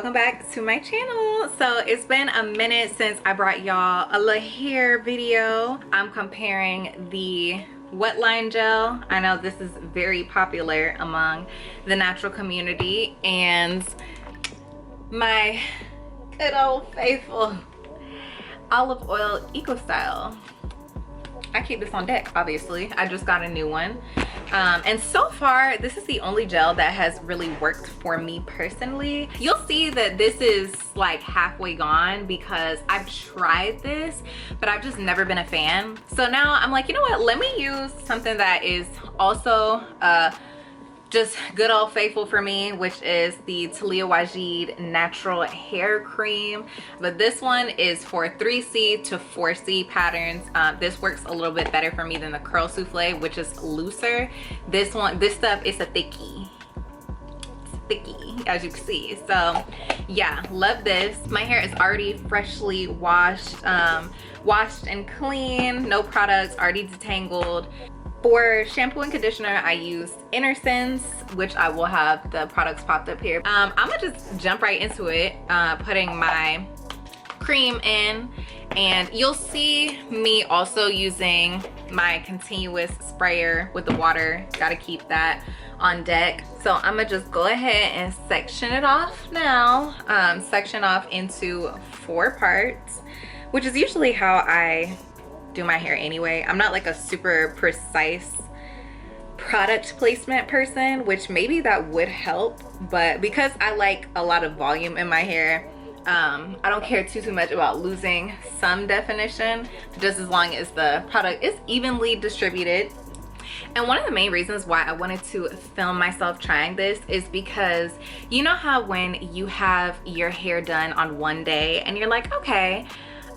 welcome back to my channel. So it's been a minute since I brought y'all a little hair video. I'm comparing the Wetline gel. I know this is very popular among the natural community, and my good old faithful olive oil eco style. I keep this on deck, obviously. I just got a new one. And so far, this is the only gel that has really worked for me personally. You'll see that this is like halfway gone because I've tried this, but I've just never been a fan. So now I'm like, you know what? Let me use something that is also just good old faithful for me, which is the Talia Wajid natural hair cream. But this one is for 3C to 4C patterns. This works a little bit better for me than the curl souffle, which is looser. This stuff is a thickie. It's a thickie, as you can see. So yeah, love this. My hair is already freshly washed and clean, no products, already detangled. For shampoo and conditioner, I use Inner, which I will have the products popped up here. I'm gonna just jump right into it, putting my cream in, and you'll see me also using my continuous sprayer with the water. Gotta keep that on deck. So I'm gonna just go ahead and section it off now. Section off into 4 parts, which is usually how I do my hair anyway. I'm not like a super precise product placement person, which maybe that would help, but because I like a lot of volume in my hair, I don't care too much about losing some definition, just as long as the product is evenly distributed. And one of the main reasons why I wanted to film myself trying this is because you know how when you have your hair done on one day and you're like, okay,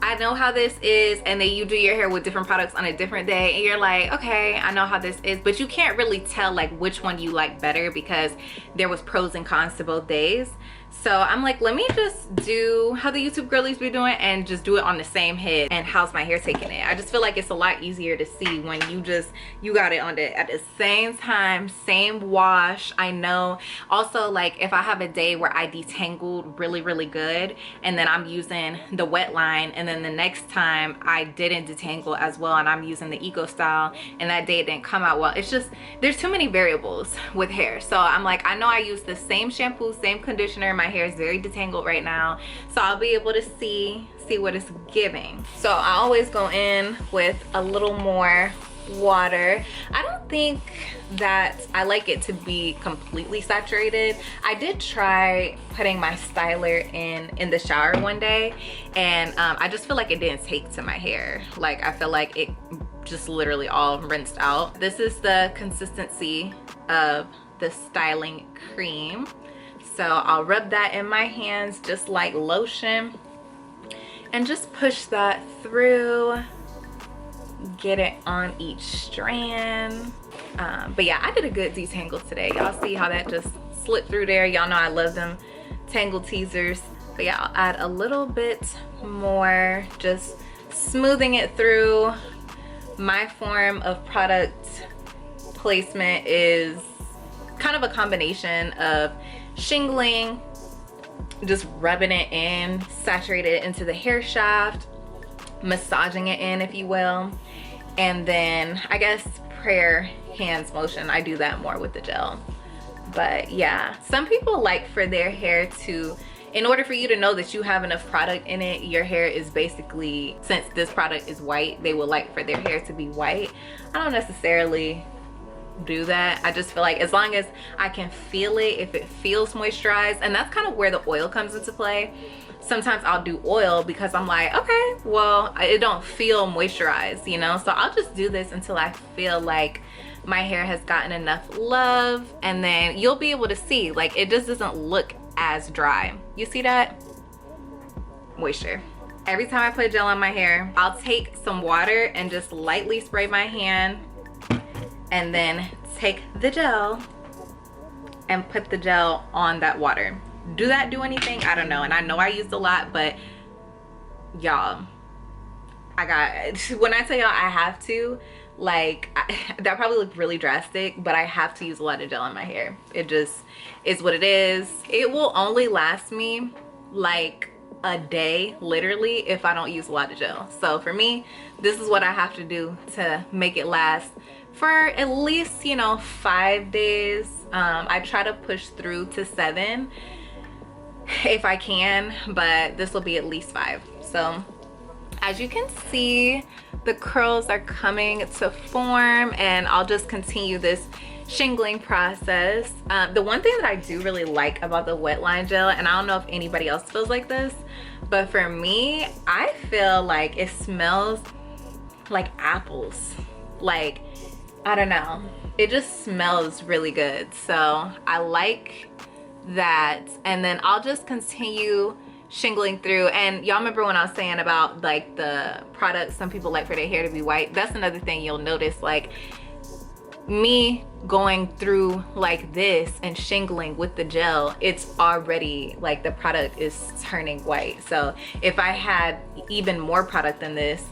I know how this is, and then you do your hair with different products on a different day and you're like, okay, I know how this is, but you can't really tell like which one you like better because there was pros and cons to both days. So I'm like, let me just do how the YouTube girlies be doing and just do it on the same head. And how's my hair taking it? I just feel like it's a lot easier to see when you got it on at the same time, same wash. I know also, like if I have a day where I detangled really good and then I'm using the Wetline, and then the next time I didn't detangle as well and I'm using the Eco Style and that day it didn't come out well. It's just, there's too many variables with hair. So I'm like, I know I use the same shampoo, same conditioner. My hair is very detangled right now, so I'll be able to see what it's giving. So I always go in with a little more water. I don't think that I like it to be completely saturated. I did try putting my styler in the shower one day, and I just feel like it didn't take to my hair. Like I feel like it just literally all rinsed out. This is the consistency of the styling cream. So I'll rub that in my hands just like lotion and just push that through, get it on each strand. But yeah, I did a good detangle today. Y'all see how that just slipped through there? Y'all know I love them tangle teasers. But yeah, I'll add a little bit more, just smoothing it through. My form of product placement is kind of a combination of shingling, just rubbing it in, saturate it into the hair shaft, massaging it in, if you will, and then I guess prayer hands motion. I do that more with the gel. But yeah, some people like for their hair to, in order for you to know that you have enough product in it, your hair is basically, since this product is white, they would like for their hair to be white. I don't necessarily do that. I just feel like as long as I can feel it, if it feels moisturized, and that's kind of where the oil comes into play. Sometimes I'll do oil because I'm like, okay, well, it don't feel moisturized, you know? So I'll just do this until I feel like my hair has gotten enough love, and then you'll be able to see, like, it just doesn't look as dry. You see that? Moisture. Every time I put gel on my hair, I'll take some water and just lightly spray my hand, and then take the gel and put the gel on that water. Do that do anything? I don't know. And I know I used a lot, but y'all, when I tell y'all I have to, Like that probably looked really drastic, but I have to use a lot of gel in my hair. It just is what it is. It will only last me like a day literally if I don't use a lot of gel. So for me, this is what I have to do to make it last for at least, you know, 5 days. I try to push through to 7 if I can, but this will be at least 5. So as you can see, the curls are coming to form, and I'll just continue this shingling process. The one thing that I do really like about the Wetline Gel, and I don't know if anybody else feels like this, but for me, I feel like it smells like apples. Like, I don't know, it just smells really good. So I like that. And then I'll just continue shingling through. And y'all remember when I was saying about like the products some people like for their hair to be white? That's another thing you'll notice, like me going through like this and shingling with the gel, it's already like the product is turning white. So if I had even more product than this,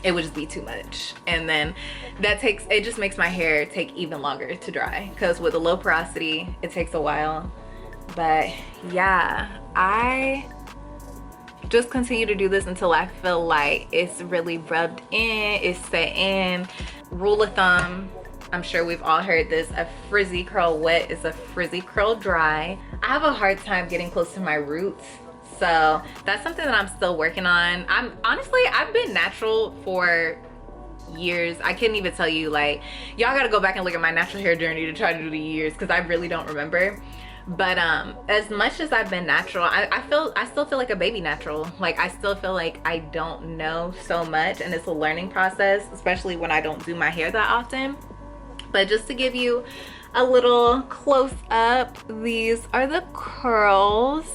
it would just be too much. And then it just makes my hair take even longer to dry, because with a low porosity it takes a while. But yeah, I just continue to do this until I feel like it's really rubbed in, it's set in. Rule of thumb, I'm sure we've all heard this, a frizzy curl wet is a frizzy curl dry. I have a hard time getting close to my roots, so that's something that I'm still working on. I've been natural for years. I couldn't even tell you, like, y'all gotta go back and look at my natural hair journey to try to do the years, because I really don't remember. But as much as I've been natural, I still feel like a baby natural. Like, I still feel like I don't know so much, and it's a learning process, especially when I don't do my hair that often. But just to give you a little close up, these are the curls.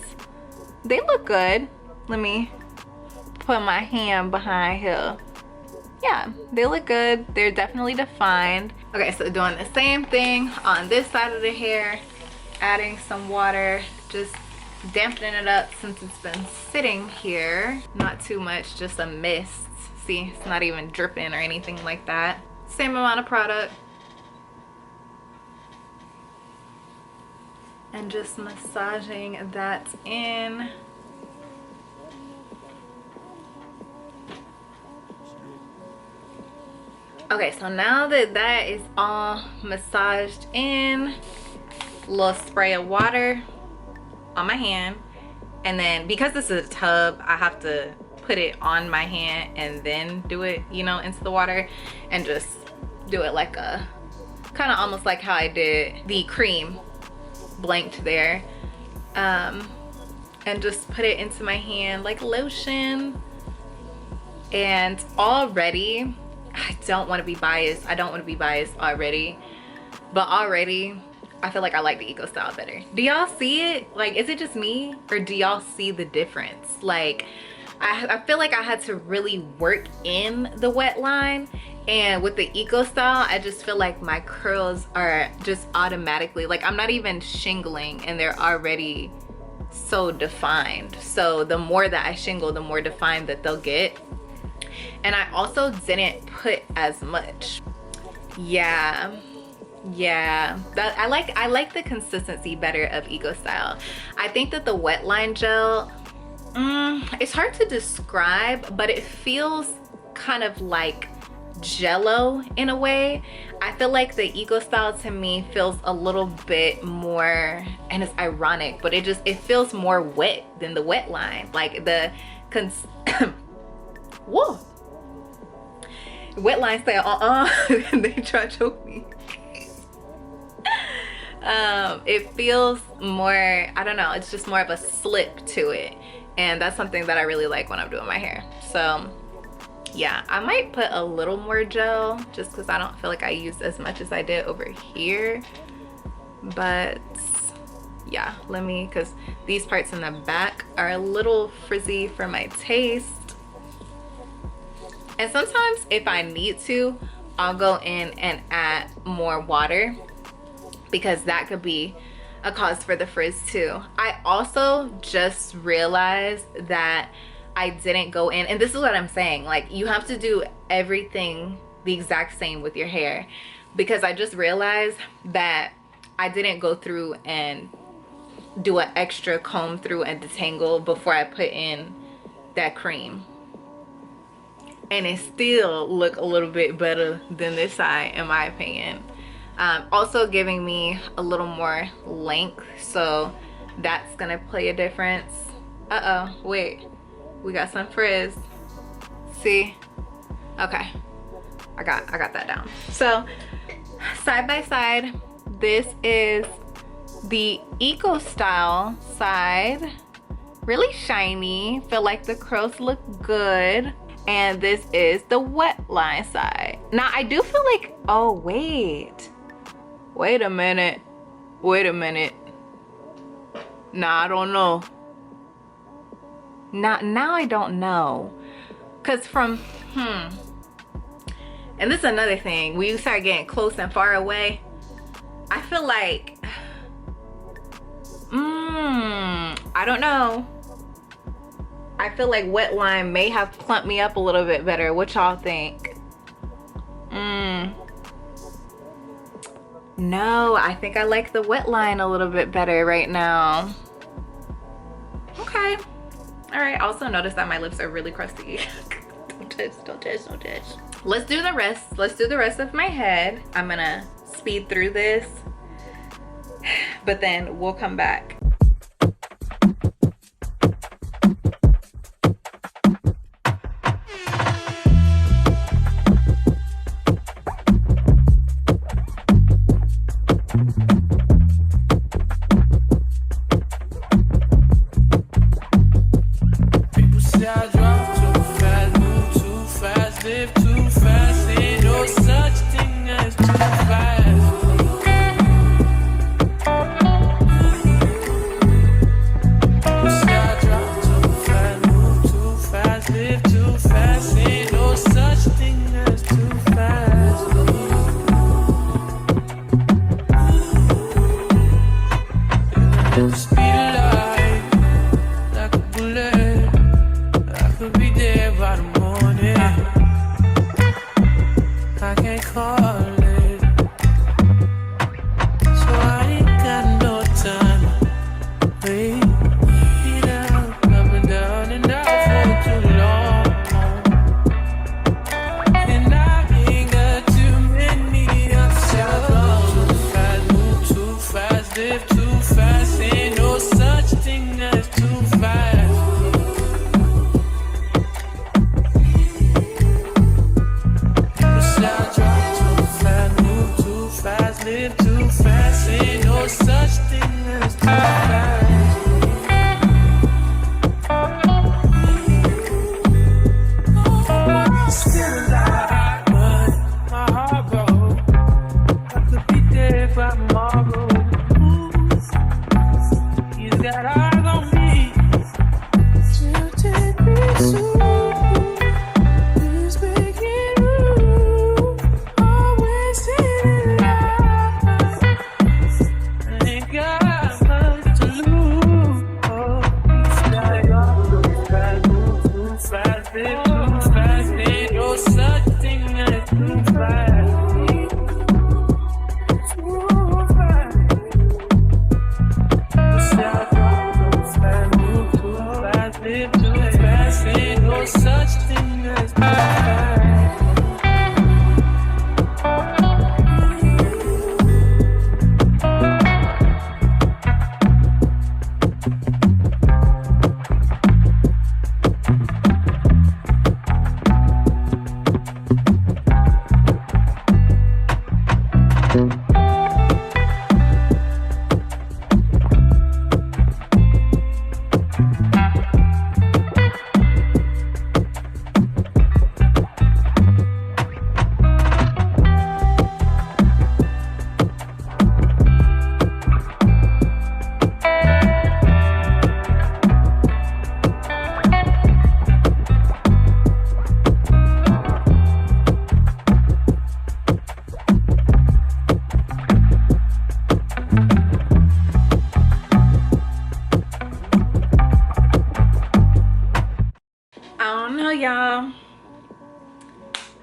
They look good. Let me put my hand behind here. Yeah, they look good. They're definitely defined. Okay, so doing the same thing on this side of the hair, adding some water, just dampening it up since it's been sitting here. Not too much, just a mist. See, it's not even dripping or anything like that. Same amount of product. And just massaging that in. Okay, so now that that is all massaged in, a little spray of water on my hand. And then because this is a tub, I have to put it on my hand and then do it, you know, into the water, and just do it like a, kind of almost like how I did the cream blanked there, and just put it into my hand like lotion. And already, I don't want to be biased, already, but already I feel like I like the Eco Style better. Do y'all see it? Like, is it just me, or do y'all see the difference? Like, I feel like I had to really work in the Wetline, and with the Eco Style, I just feel like my curls are just automatically, like, I'm not even shingling and they're already so defined. So the more that I shingle, the more defined that they'll get. And I also didn't put as much. Yeah, that I like the consistency better of Eco Style. I think that the Wetline Gel, it's hard to describe, but it feels kind of like jello in a way. I feel like the Eco Style to me feels a little bit more, and it's ironic, but it feels more wet than the Wetline. Like the whoa, Wetline say they try to choke me. It feels more, I don't know, it's just more of a slip to it, and that's something that I really like when I'm doing my hair. So yeah, I might put a little more gel just because I don't feel like I used as much as I did over here. But yeah, because these parts in the back are a little frizzy for my taste. And sometimes if I need to, I'll go in and add more water, because that could be a cause for the frizz too. I also just realized that I didn't go in, and this is what I'm saying, like, you have to do everything the exact same with your hair, because I just realized that I didn't go through and do an extra comb through and detangle before I put in that cream, and it still look a little bit better than this side in my opinion. Also giving me a little more length, so that's gonna play a difference. Wait, we got some frizz. See? Okay, I got that down. So side by side, this is the Eco Style side, really shiny, feel like the curls look good, and this is the Wetline side. Now I do feel like, oh wait a minute, nah, I don't know. Now I don't know, because from and this is another thing, when you start getting close and far away, I feel like I don't know, I feel like Wetline may have plumped me up a little bit better. What y'all think? No, I think I like the Wetline a little bit better right now. Okay, all right. Also notice that my lips are really crusty. Don't touch. Let's do the rest of my head. I'm gonna speed through this, but then we'll come back.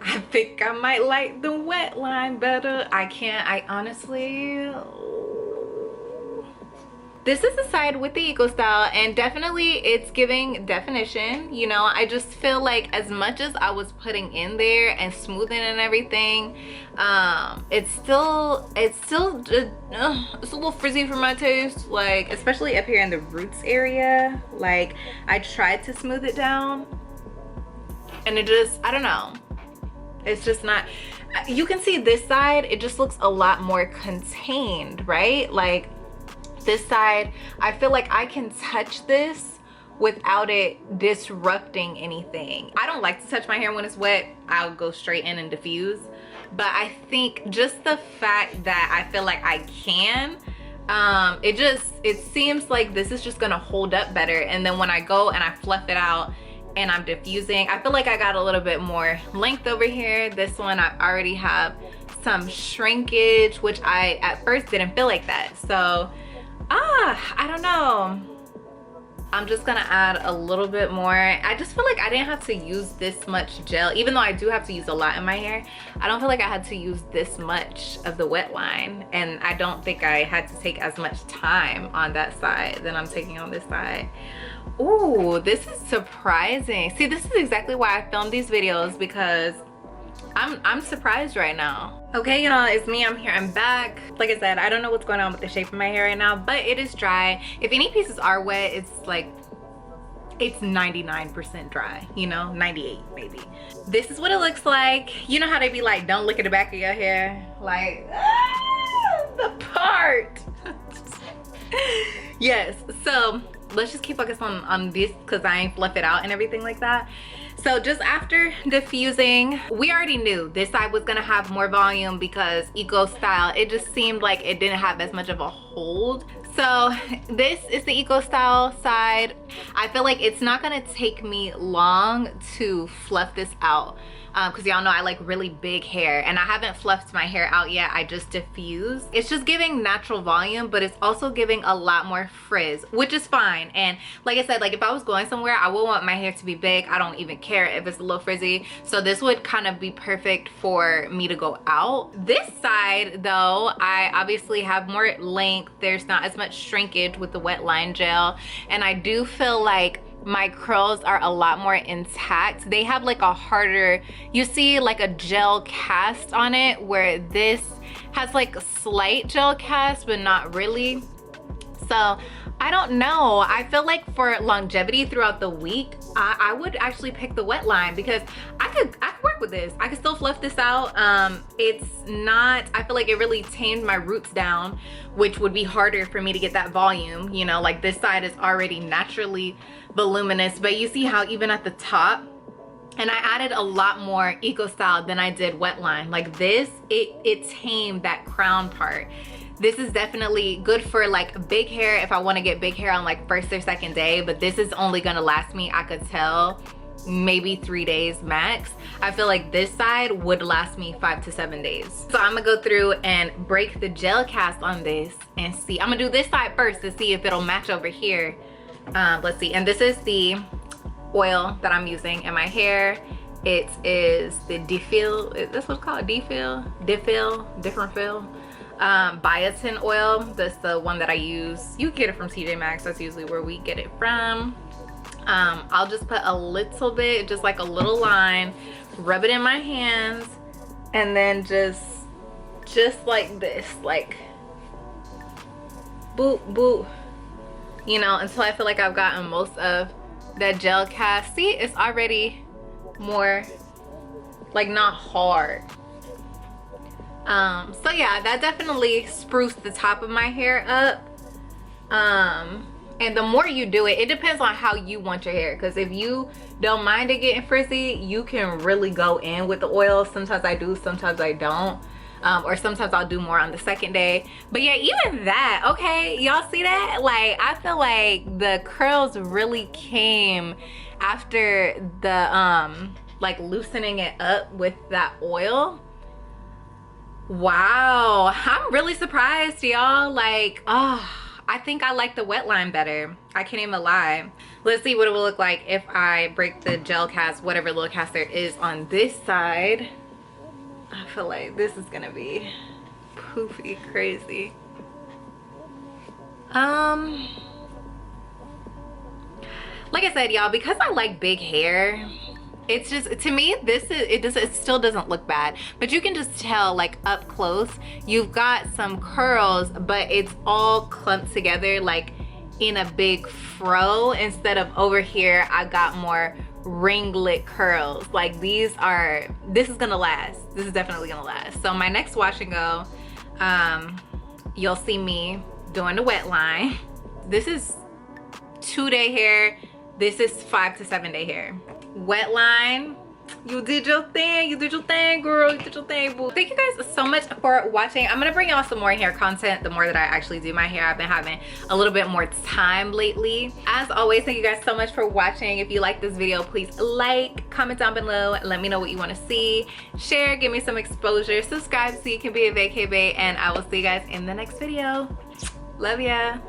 I think I might like the Wetline better. I honestly, this is the side with the Eco Style, and definitely it's giving definition. You know, I just feel like as much as I was putting in there and smoothing and everything, it's still it's a little frizzy for my taste, like especially up here in the roots area. Like I tried to smooth it down and it just, I don't know, it's just not. You can see this side, it just looks a lot more contained, right? Like this side, I feel like I can touch this without it disrupting anything. I don't like to touch my hair when it's wet. I'll go straight in and diffuse. But I think just the fact that I feel like I can, it seems like this is just gonna hold up better. And then when I go and I fluff it out and I'm diffusing, I feel like I got a little bit more length over here. This one, I already have some shrinkage, which I at first didn't feel like that. So I don't know, I'm just gonna add a little bit more. I just feel like I didn't have to use this much gel, even though I do have to use a lot in my hair. I don't feel like I had to use this much of the Wetline, and I don't think I had to take as much time on that side than I'm taking on this side. Ooh, this is surprising. See, this is exactly why I filmed these videos, because I'm surprised right now. Okay, y'all, it's me. I'm here. I'm back. Like I said, I don't know what's going on with the shape of my hair right now, but it is dry. If any pieces are wet, it's like, it's 99% dry, you know, 98 maybe. This is what it looks like. You know how they be like, don't look at the back of your hair, like the part. Yes, so let's just keep focused on this, because I ain't fluff it out and everything like that. So just after diffusing, we already knew this side was gonna have more volume because Eco Style, it just seemed like it didn't have as much of a hold. So this is the Eco Style side. I feel like it's not gonna take me long to fluff this out, because y'all know I like really big hair, and I haven't fluffed my hair out yet. I just diffused. It's just giving natural volume, but it's also giving a lot more frizz, which is fine. And like I said, like if I was going somewhere, I would want my hair to be big. I don't even care if it's a little frizzy. So this would kind of be perfect for me to go out. This side though, I obviously have more length. There's not as much shrinkage with the Wetline gel, and I do feel like my curls are a lot more intact. They have like a harder, you see like a gel cast on it, where this has like a slight gel cast but not really. So I don't know, I feel like for longevity throughout the week, I would actually pick the Wetline, because I could work with this. I could still fluff this out. It's not, I feel like it really tamed my roots down, which would be harder for me to get that volume. You know, like this side is already naturally voluminous, but you see how even at the top, and I added a lot more Eco Style than I did Wetline. Like this, it tamed that crown part. This is definitely good for like big hair, if I want to get big hair on like first or second day, but this is only gonna last me, I could tell, maybe 3 days max. I feel like this side would last me 5 to 7 days. So I'm gonna go through and break the gel cast on this and see. I'm gonna do this side first to see if it'll match over here. Let's see. And this is the oil that I'm using in my hair. It is the Diffil, is this what's called? Different Fill biotin oil. That's the one that I use. You get it from TJ Maxx. That's usually where we get it from. I'll just put a little bit, just like a little line, rub it in my hands, and then just like this, like boop boop, you know, until I feel like I've gotten most of that gel cast. See, it's already more like not hard. So yeah, that definitely spruced the top of my hair up. And the more you do it, it depends on how you want your hair, because if you don't mind it getting frizzy, you can really go in with the oil. Sometimes I do, sometimes I don't, or sometimes I'll do more on the second day. But yeah, even that, okay, y'all see that? Like, I feel like the curls really came after the like loosening it up with that oil. Wow, I'm really surprised, y'all. Like, oh, I think I like the Wetline better. I can't even lie. Let's see what it will look like if I break the gel cast, whatever little cast there is on this side. I feel like this is gonna be poofy crazy. Like I said, y'all, because I like big hair, it's just, to me, it still doesn't look bad, but you can just tell, like, up close you've got some curls, but it's all clumped together like in a big fro, instead of over here I got more ringlet curls. Like, this is gonna last. This is definitely gonna last. So my next wash and go, you'll see me doing the Wetline. This is 2-day hair. This is 5 to 7 day hair. Wetline, you did your thing. You did your thing, girl. You did your thing, boo. Thank you guys so much for watching. I'm gonna bring y'all some more hair content the more that I actually do my hair. I've been having a little bit more time lately. As always, thank you guys so much for watching. If you like this video, please like, comment down below, let me know what you want to see, share, give me some exposure, subscribe so you can be a Vacay Bae, and I will see you guys in the next video. Love ya.